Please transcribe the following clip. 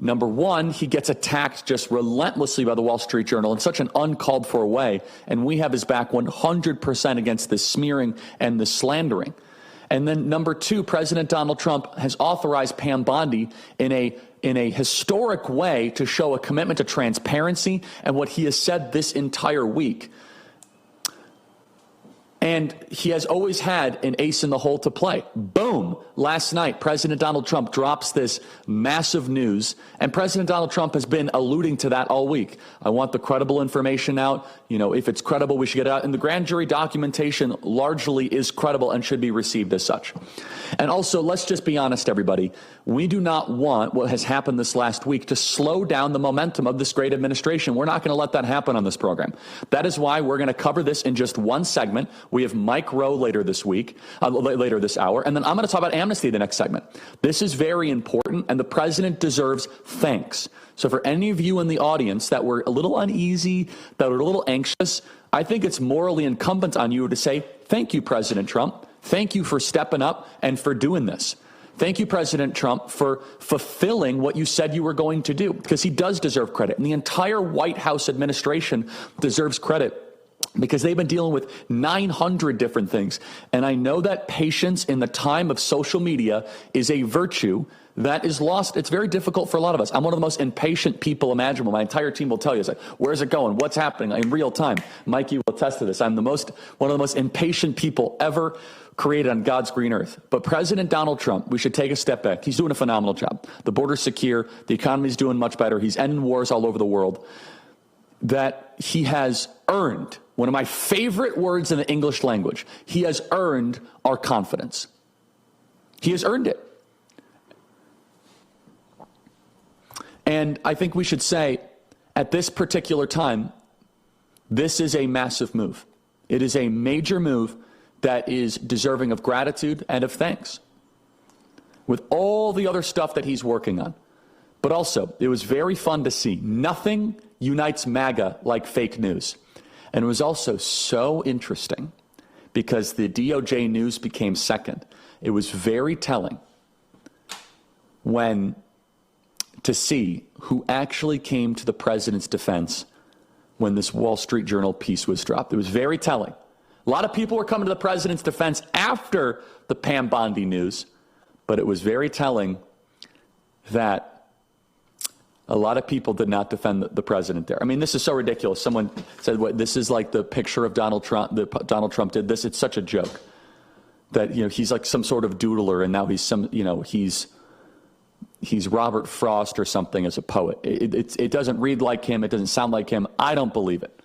Number one, he gets attacked just relentlessly by the Wall Street Journal in such an uncalled for way, and we have his back 100% against this smearing and the slandering. And then number two, President Donald Trump has authorized Pam Bondi in a historic way to show a commitment to transparency and what he has said this entire week. And he has always had an ace in the hole to play. Boom. Last night, President Donald Trump drops this massive news, and President Donald Trump has been alluding to that all week. I want the credible information out. You know, if it's credible, we should get it out. And the grand jury documentation largely is credible and should be received as such. And also, let's just be honest, everybody. We do not want what has happened this last week to slow down the momentum of this great administration. We're not going to let that happen on this program. That is why we're going to cover this in just one segment. We have Mike Rowe later this week, later this hour, and then I'm going to talk about amnesty the next segment. This is very important, and the president deserves thanks. So for any of you in the audience that were a little uneasy, that were a little anxious, I think it's morally incumbent on you to say, thank you, President Trump. Thank you for stepping up and for doing this. Thank you, President Trump, for fulfilling what you said you were going to do, because he does deserve credit. And the entire White House administration deserves credit, because they've been dealing with 900 different things. And I know that patience in the time of social media is a virtue that is lost. It's very difficult for a lot of us. I'm one of the most impatient people imaginable. My entire team will tell you, like, where's it going? What's happening in real time? Mikey will attest to this. I'm one of the most impatient people ever created on God's green earth. But President Donald Trump, we should take a step back. He's doing a phenomenal job. The border's secure. The economy's doing much better. He's ending wars all over the world. That he has earned, one of my favorite words in the English language, he has earned our confidence. He has earned it. And I think we should say, at this particular time, this is a massive move. It is a major move that is deserving of gratitude and of thanks, with all the other stuff that he's working on. But also, it was very fun to see. Nothing unites MAGA like fake news. And it was also so interesting because the DOJ news became second. It was very telling to see who actually came to the president's defense when this Wall Street Journal piece was dropped. It was very telling. A lot of people were coming to the president's defense after the Pam Bondi news, but it was very telling that a lot of people did not defend the president there. I mean, this is so ridiculous. Someone said, "What? This is like the picture of Donald Trump. That Donald Trump did this." It's such a joke that he's like some sort of doodler, and now he's Robert Frost or something as a poet. It doesn't read like him. It doesn't sound like him. I don't believe it.